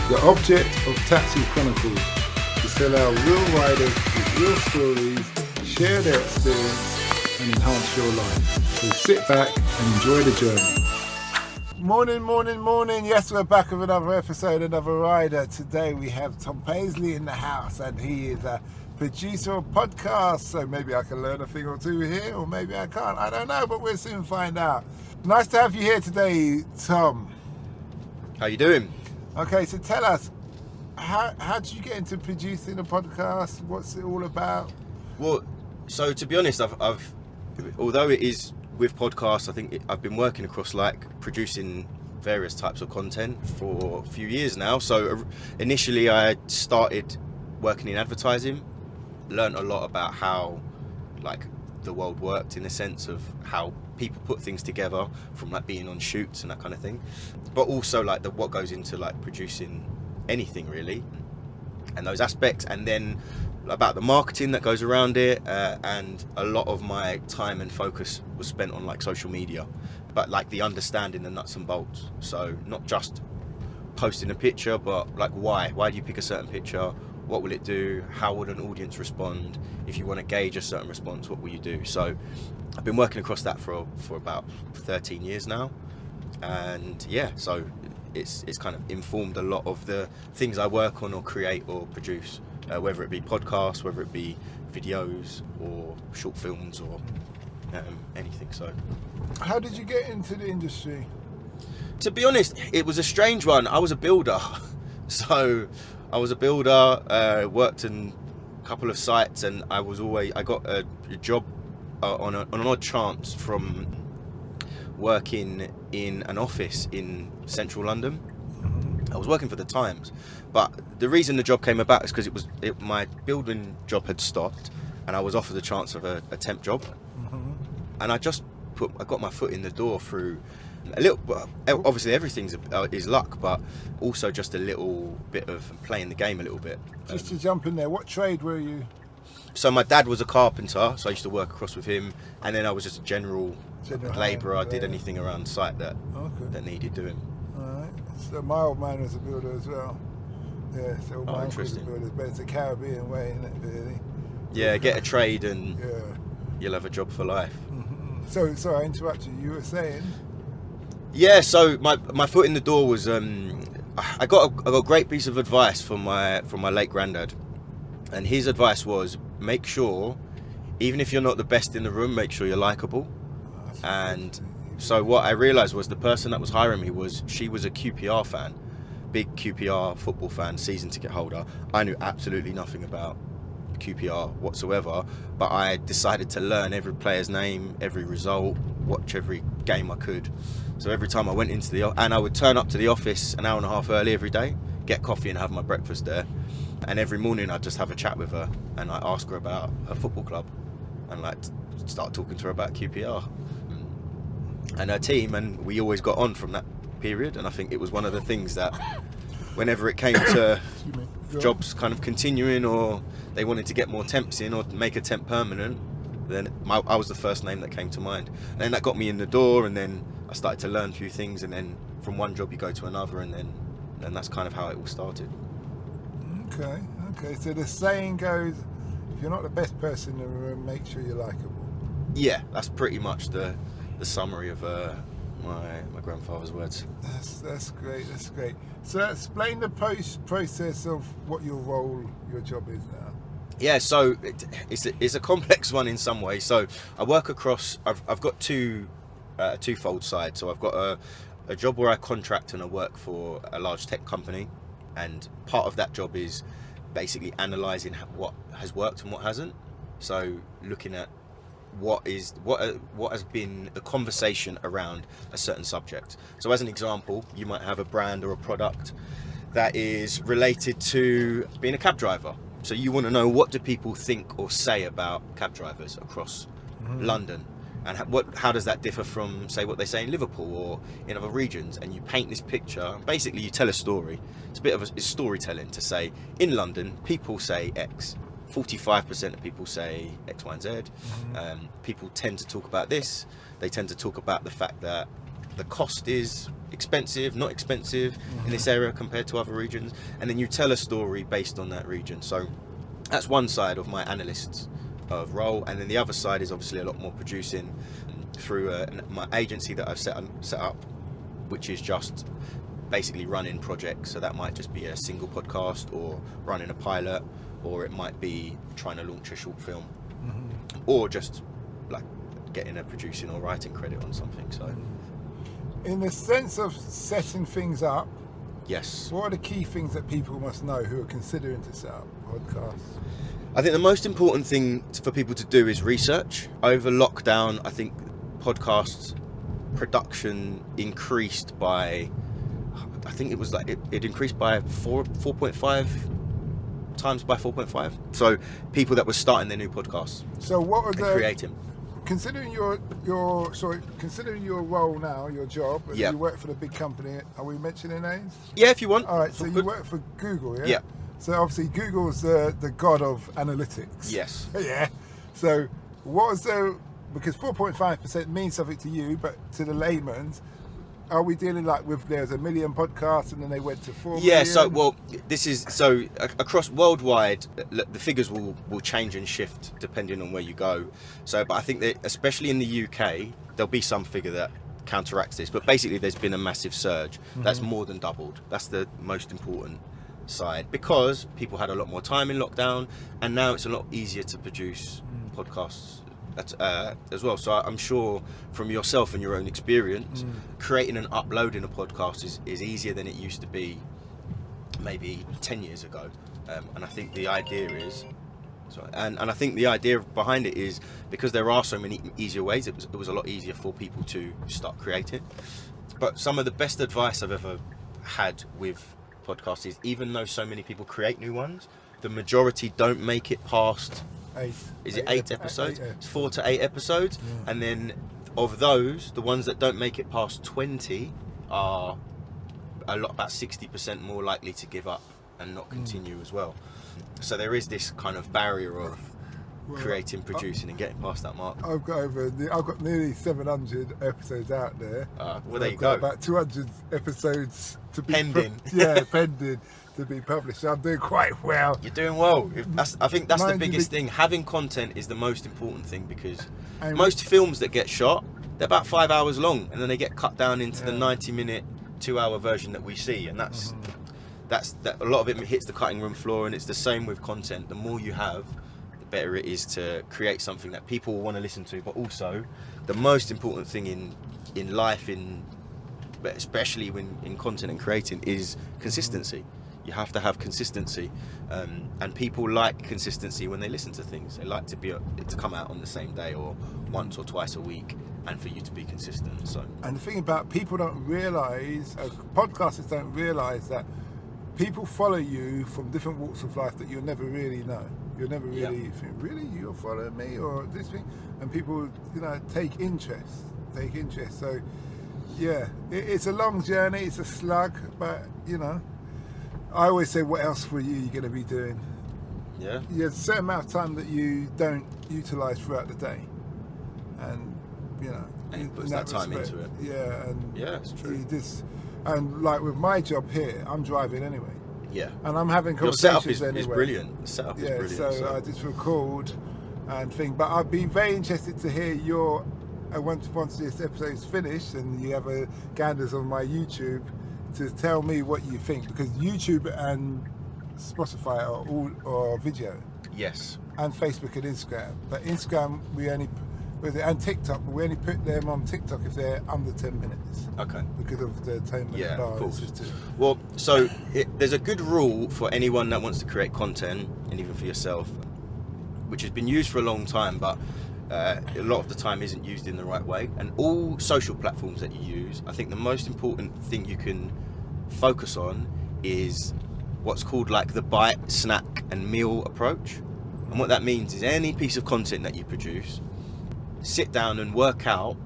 The object of Taxi Chronicles is to allow real riders with real stories share their experience and enhance your life. So sit back and enjoy the journey. Morning. Yes, we're back with another episode, another rider. Today we have Tom Paisley in the house, and he is a producer of podcasts. So maybe I can learn a thing or two here, or maybe I can't. I don't know, but we'll soon find out. Nice to have you here today, Tom. How you doing? Okay, so tell us, how did you get into producing a podcast? What's it all about? Well, so to be honest, I've although it is with podcasts, I think I've been working across like producing various types of content for a few years now. So initially I started working in advertising, learned a lot about how like the world worked in the sense of how people put things together from like being on shoots and that kind of thing, but also like what goes into like producing anything really, and those aspects, and then about the marketing that goes around it, and a lot of my time and focus was spent on like social media, but like the understanding the nuts and bolts. So not just posting a picture, but like why do you pick a certain picture, what will it do, how would an audience respond, if you want to gauge a certain response, what will you do? So I've been working across that for about 13 years now, and yeah, so it's kind of informed a lot of the things I work on or create or produce, whether it be podcasts, whether it be videos or short films or anything. So how did you get into the industry? To be honest, it was a strange one. I was a builder. So I was a builder, worked in a couple of sites, and I got a job on an odd chance from working in an office in central London. I was working for the Times, but the reason the job came about is because my building job had stopped, and I was offered the chance of a temp job, and I got my foot in the door through a little. Obviously, everything is luck, but also just a little bit of playing the game a little bit. Just to jump in there, what trade were you? So my dad was a carpenter, so I used to work across with him, and then I was just a general labourer. I did anything around site that needed doing. All right. So my old man was a builder as well. Yeah, so my uncle was a builder, but it's a Caribbean way, isn't it, really? Yeah, get a trade and you'll have a job for life. So, sorry, I interrupted you. You were saying? Yeah, so my foot in the door was I got a great piece of advice from my late granddad, and his advice was, make sure, even if you're not the best in the room, make sure you're likable. And so what I realised was the person that was hiring me she was a QPR fan, big QPR football fan, season ticket holder. I knew absolutely nothing about QPR whatsoever, but I decided to learn every player's name, every result, watch every game I could. So every time I went into and I would turn up to the office an hour and a half early every day, get coffee and have my breakfast there, and every morning I'd just have a chat with her and I ask her about her football club and like start talking to her about QPR and her team, and we always got on from that period. And I think it was one of the things that whenever it came to jobs kind of continuing, or they wanted to get more temps in or make a temp permanent, then I was the first name that came to mind. And then that got me in the door, and then I started to learn a few things, and then from one job you go to another, and then that's kind of how it all started. Okay. So the saying goes, if you're not the best person in the room, make sure you're likable. Yeah, that's pretty much the summary of my grandfather's words. That's great. So explain the process of what your job is now. Yeah, so it's a complex one in some ways. So I work across. I've got twofold side. So I've got a job where I contract and I work for a large tech company, and part of that job is basically analysing what has worked and what hasn't. So looking at what has been the conversation around a certain subject. So as an example, you might have a brand or a product that is related to being a cab driver. So you want to know, what do people think or say about cab drivers across London, and how does that differ from, say, what they say in Liverpool or in other regions? And you paint this picture. Basically, you tell a story. It's a bit of it's storytelling to say, in London, people say X. 45% of people say X, Y, and Z. People tend to talk about this. They tend to talk about the fact that the cost is expensive, not expensive in this area compared to other regions, and then you tell a story based on that region. So that's one side of my analyst's of role, and then the other side is obviously a lot more producing through my agency that I've set up, which is just basically running projects. So that might just be a single podcast, or running a pilot, or it might be trying to launch a short film, or just like getting a producing or writing credit on something. So in the sense of setting things up, yes, what are the key things that people must know who are considering to set up podcasts? I think the most important thing for people to do is research. Over lockdown, I think podcasts production increased by, I think it was like it increased by 4.5 times by 4.5. So people that were starting their new podcasts. So what are the creating? Considering your role now, your job, Yeah. you work for the big company. Are we mentioning names? Yeah, if you want. All right. So you work for Google, yeah? Yeah. So obviously Google's the god of analytics. Yes. Yeah. So what is the, because 4.5% means something to you, but to the layman's, are we dealing like with there's a million podcasts and then they went to 4 million? Yeah, so well, this is so across worldwide, the figures will change and shift depending on where you go. So, but I think that especially in the UK, there'll be some figure that counteracts this. But basically, there's been a massive surge. That's more than doubled. That's the most important side, because people had a lot more time in lockdown, and now it's a lot easier to produce podcasts as well. So I'm sure from yourself and your own experience, creating and uploading a podcast is easier than it used to be maybe 10 years ago. And I think the idea is, and I think the idea behind it is because there are so many easier ways, it was a lot easier for people to start creating. But some of the best advice I've ever had with podcasts is, even though so many people create new ones, the majority don't make it past 8 episodes? It's 4 to 8 episodes, and then of those, the ones that don't make it past 20 are about 60% more likely to give up and not continue as well. So there is this kind of barrier of creating, producing, and getting past that mark. I've got nearly 700 episodes out there. Well, there you go. About 200 episodes to be pending. Pending to be published. So I'm doing quite well. You're doing well. I think that's the biggest thing. Having content is the most important thing, because most films that get shot, they're about 5 hours long, and then they get cut down into the 90-minute, 2-hour version that we see, and that's a lot of it hits the cutting room floor. And it's the same with content. The more you have, the better it is to create something that people will want to listen to. But also, the most important thing in life, especially when in content and creating, is consistency. You have to have consistency, and people like consistency when they listen to things. They like to come out on the same day or once or twice a week, and for you to be consistent. So, and the thing about people don't realise, podcasters don't realise that people follow you from different walks of life that you'll never really know. You'll never really think, really, you're following me or this thing, and people, take interest. So, yeah, it's a long journey. It's a slug, but I always say, what else were you going to be doing? Yeah. There's a certain amount of time that you don't utilise throughout the day, and and it puts that time into it. Yeah, and it's true. And like with my job here, I'm driving anyway. Yeah. And I'm having Your conversations setup is brilliant. The setup is brilliant. So I just record and think. But I'd be very interested to hear your. Once this episode's finished and you have a ganders on my YouTube, to tell me what you think, because YouTube and Spotify are all video. Yes. And Facebook and Instagram. But Instagram and TikTok, but we only put them on TikTok if they're under 10 minutes. Okay. Because of the time limit. Yeah, of course. Well, so there's a good rule for anyone that wants to create content, and even for yourself, which has been used for a long time, but a lot of the time isn't used in the right way. And all social platforms that you use, I think the most important thing you can focus on is what's called like the bite, snack, and meal approach. And what that means is any piece of content that you produce, sit down and work out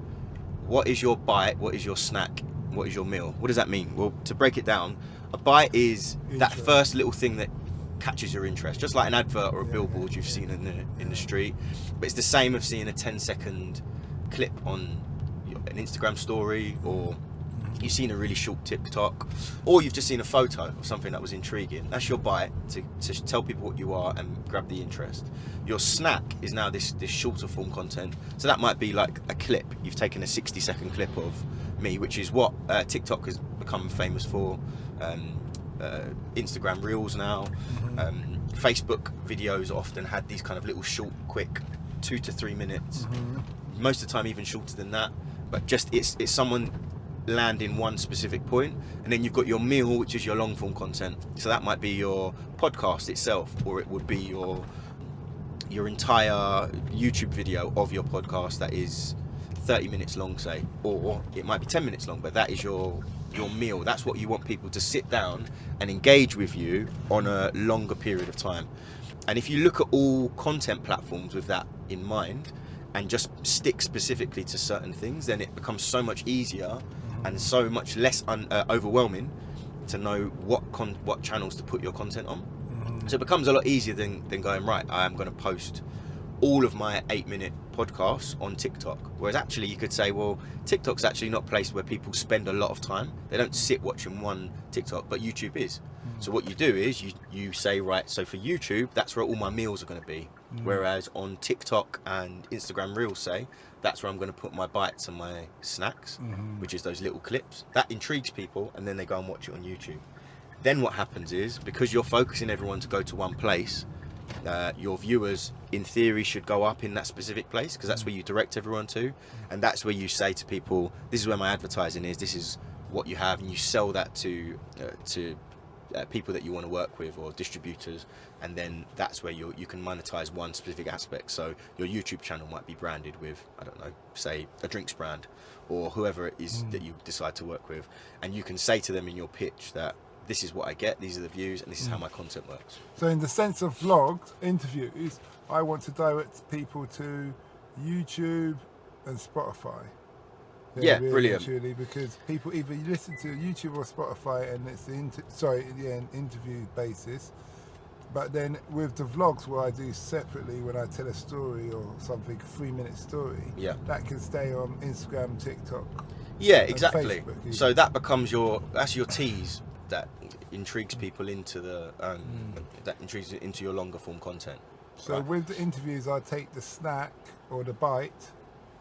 what is your bite, what is your snack, what is your meal. What does that mean? Well, to break it down, a bite is that first little thing that catches your interest, just like an advert or a billboard you've seen in the street. But it's the same of seeing a 10-second clip on an Instagram story or you've seen a really short TikTok, or you've just seen a photo of something that was intriguing. That's your bite to tell people what you are and grab the interest. Your snack is now this shorter form content. So that might be like a clip. You've taken a 60-second clip of me, which is what TikTok has become famous for. Instagram Reels now. Facebook videos often had these kind of little short, quick 2 to 3 minutes. Most of the time even shorter than that. But just it's someone landing one specific point, and then you've got your meal, which is your long form content. So that might be your podcast itself, or it would be your entire YouTube video of your podcast that is 30 minutes long, say, or it might be 10 minutes long, but that is your meal. That's what you want people to sit down and engage with you on a longer period of time. And if you look at all content platforms with that in mind and just stick specifically to certain things, then it becomes so much easier and so much less overwhelming to know what channels to put your content on. So it becomes a lot easier than going, right, I am going to post all of my 8-minute podcasts on TikTok. Whereas actually you could say, well, TikTok's actually not a place where people spend a lot of time. They don't sit watching one TikTok, but YouTube is. So what you do is you say, right, so for YouTube, that's where all my meals are going to be. Whereas on TikTok and Instagram Reels, say, that's where I'm going to put my bites and my snacks, which is those little clips. That intrigues people, and then they go and watch it on YouTube. Then what happens is, because you're focusing everyone to go to one place, your viewers, in theory, should go up in that specific place, because that's where you direct everyone to, and that's where you say to people, this is where my advertising is, this is what you have, and you sell that to people that you want to work with, or distributors, and then that's where you can monetize one specific aspect. So your YouTube channel might be branded with, I don't know, say a drinks brand, or whoever it is that you decide to work with, and you can say to them in your pitch that this is what I get, these are the views, and this is how my content works. So in the sense of vlogs, interviews, I want to direct people to YouTube and Spotify. Yeah, brilliant. Truly, because people either listen to YouTube or Spotify, and it's an interview basis. But then with the vlogs, what I do separately when I tell a story or something, 3-minute story, that can stay on Instagram, TikTok. Yeah, exactly. Facebook, so that becomes your tease that intrigues people into into your longer form content. So right. With the interviews, I take the snack or the bite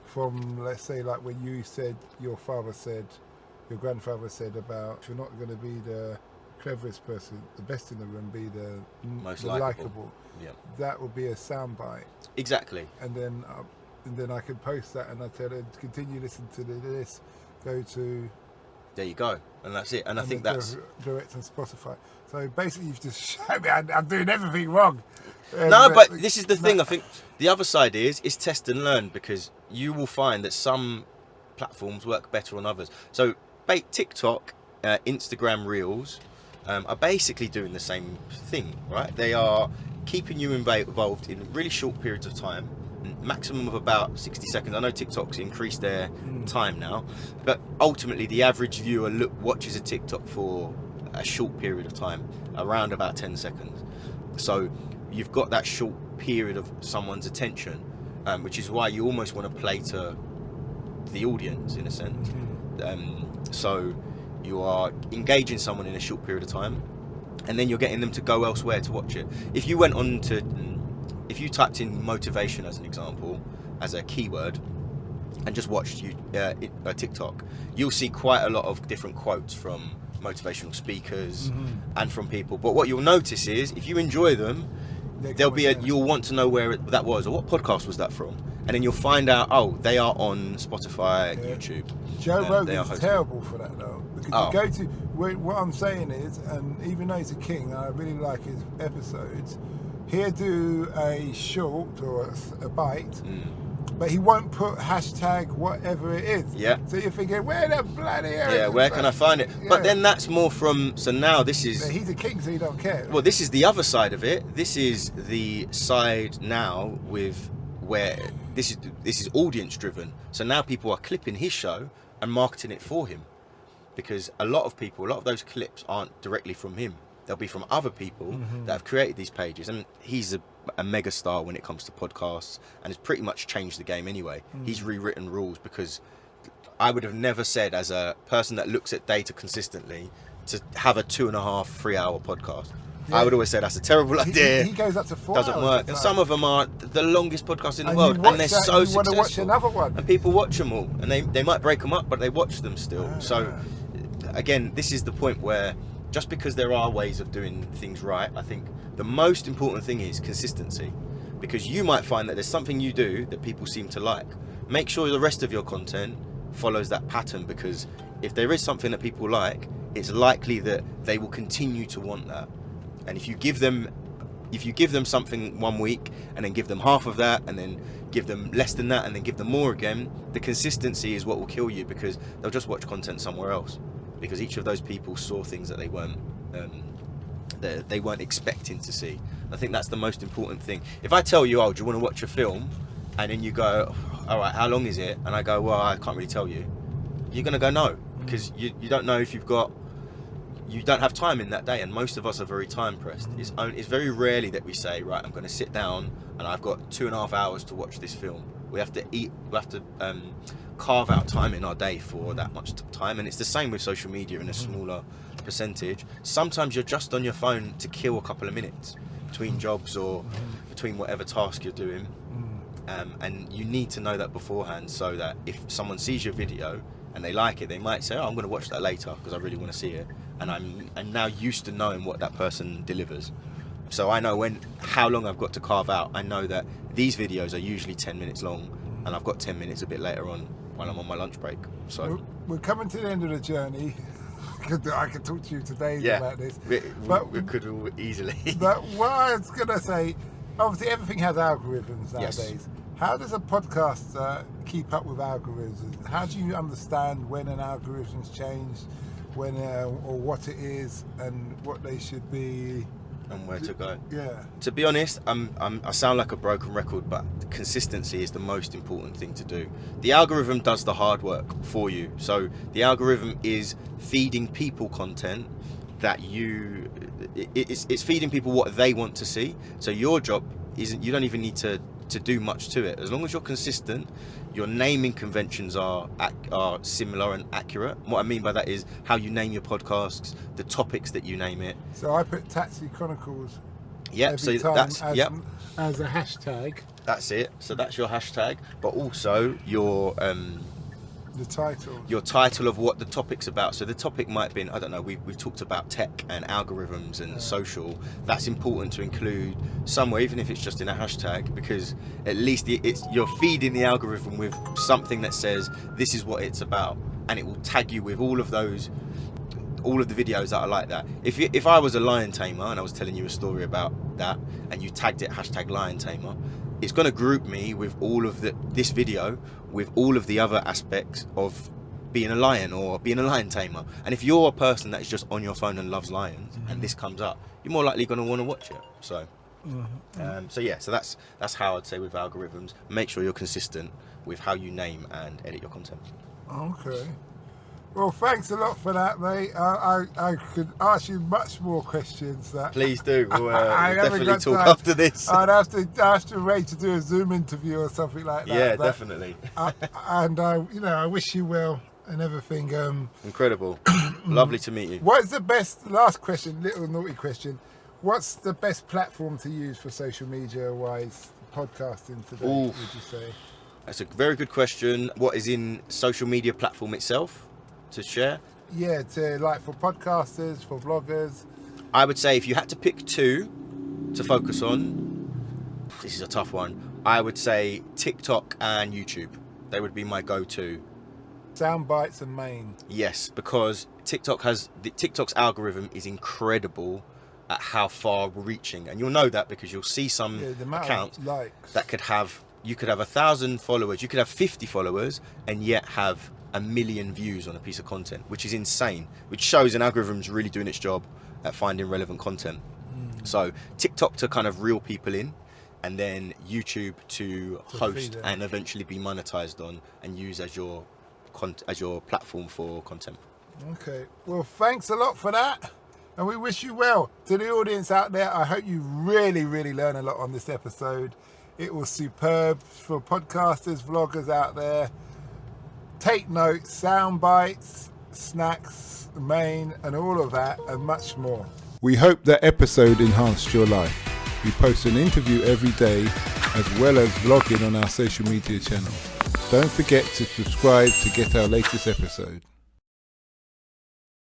from, let's say, like when you said your grandfather said about, if you're not going to be the cleverest person, the best in the room, be the most likable. Yeah, that will be a soundbite. Exactly. And then I can post that, and I tell them, continue listening to this, go to. There you go, and that's it. And I think that's direct on Spotify. So basically, you've just shown me I'm doing everything wrong. No, but this is the thing. I think the other side is test and learn, because you will find that some platforms work better on others. So TikTok, Instagram Reels are basically doing the same thing, right? They are keeping you involved in really short periods of time, maximum of about 60 seconds. I know TikTok's increased their time now, but ultimately the average viewer watches a TikTok for a short period of time, around about 10 seconds. So you've got that short period of someone's attention, which is why you almost want to play to the audience in a sense. So you are engaging someone in a short period of time, and then you're getting them to go elsewhere to watch it. If you typed in motivation as an example, as a keyword, and just watched TikTok, you'll see quite a lot of different quotes from motivational speakers and from people. But what you'll notice is, if you enjoy them, you'll want to know where that was, or what podcast was that from, and then you'll find out, oh, they are on Spotify, YouTube. Joe Rogan's terrible for that though, because you go to what I'm saying is, and even though he's a king, I really like his episodes. He'll do a short or a bite, but he won't put hashtag whatever it is. Yeah. So you're thinking, where the bloody hell? Yeah, where can I find it? Yeah. But then that's more from. So now this is. Yeah, he's a king, so he don't care. Well, this is the other side of it. This is the side now with where this is audience driven. So now people are clipping his show and marketing it for him, because a lot of those clips aren't directly from him. They'll be from other people that have created these pages, and he's a mega star when it comes to podcasts, and has pretty much changed the game anyway. He's rewritten rules because I would have never said, as a person that looks at data consistently, to have a 2.5, 3 hour podcast. I would always say that's a terrible idea. He goes up to 4 Doesn't hours work. And some of them are the longest podcasts in the world, and they're so you want to watch successful. another one. And people watch them all, and they might break them up, but they watch them still. So, again, this is the point where just because there are ways of doing things right, I think the most important thing is consistency. Because you might find that there's something you do that people seem to like. Make sure the rest of your content follows that pattern, because if there is something that people like, it's likely that they will continue to want that. And if you give them something 1 week and then give them half of that and then give them less than that and then give them more again, the consistency is what will kill you, because they'll just watch content somewhere else, because each of those people saw things that they weren't expecting to see. I think that's the most important thing. If I tell you, oh, do you want to watch a film, and then you go, all right, how long is it? And I go, well, I can't really tell you. You're going to go no, because you don't know if you don't have time in that day, and most of us are very time pressed. It's very rarely that we say, right, I'm going to sit down and I've got 2.5 hours to watch this film. We have to carve out time in our day for that much time, and it's the same with social media in a smaller percentage. Sometimes you're just on your phone to kill a couple of minutes between jobs or between whatever task you're doing, and you need to know that beforehand, so that if someone sees your video and they like it, they might say, oh, I'm going to watch that later because I really want to see it. And I'm now used to knowing what that person delivers. So I know how long I've got to carve out. I know that these videos are usually 10 minutes long, and I've got 10 minutes a bit later on while I'm on my lunch break. So we're coming to the end of the journey. I could talk to you today about this. We could easily. But what I was going to say, obviously everything has algorithms nowadays. Yes. How does a podcaster keep up with algorithms? How do you understand when an algorithm's changed, when or what it is, and what they should be, and where to go? Yeah. To be honest, I sound like a broken record, but consistency is the most important thing to do. The algorithm does the hard work for you. So the algorithm is feeding people content that it's feeding people what they want to see. So your job isn't, you don't even need to do much to it. As long as you're consistent, your naming conventions are similar and accurate. What I mean by that is how you name your podcasts, the topics that you name it. So I put Taxi Chronicles as a hashtag. That's it. So that's your hashtag, but also your the title of what the topic's about. So the topic might be, I don't know, we've talked about tech and algorithms and social. That's important to include somewhere, even if it's just in a hashtag, because at least you're feeding the algorithm with something that says this is what it's about, and it will tag you with all of the videos that are like that. If I was a lion tamer and I was telling you a story about that, and you tagged it hashtag lion tamer, it's going to group me with all of this video with all of the other aspects of being a lion or being a lion tamer. And if you're a person that is just on your phone and loves lions, and this comes up, you're more likely going to want to watch it. So so that's how I'd say with algorithms. Make sure you're consistent with how you name and edit your content. Okay. Well, thanks a lot for that, mate. I could ask you much more questions. Please do. We'll definitely talk after this. I'd have to arrange to do a Zoom interview or something like that. Yeah, definitely. I wish you well and everything. Incredible. Lovely to meet you. What's the best, last question, little naughty question, what's the best platform to use for social media wise, podcasting today, would you say? That's a very good question. What is in social media platform itself to share? Yeah, for podcasters, for vloggers. I would say if you had to pick two to focus on, this is a tough one. I would say TikTok and YouTube. They would be my go-to. Sound bites and main. Yes, because TikTok's algorithm is incredible at how far reaching, and you'll know that because you'll see some accounts that you could have 1,000 followers, you could have 50 followers, and yet have 1 million views on a piece of content, which is insane, which shows an algorithm's really doing its job at finding relevant content. So TikTok to kind of reel people in, and then YouTube to host and eventually be monetized on and use as your platform for content. Okay, well, thanks a lot for that, and we wish you well. To the audience out there, I hope you really, really learn a lot on this episode. It was superb for podcasters, vloggers out there. take notes, sound bites, snacks, main, and all of that, and much more. We hope that episode enhanced your life. We post an interview every day, as well as vlogging on our social media channel. Don't forget to subscribe to get our latest episode.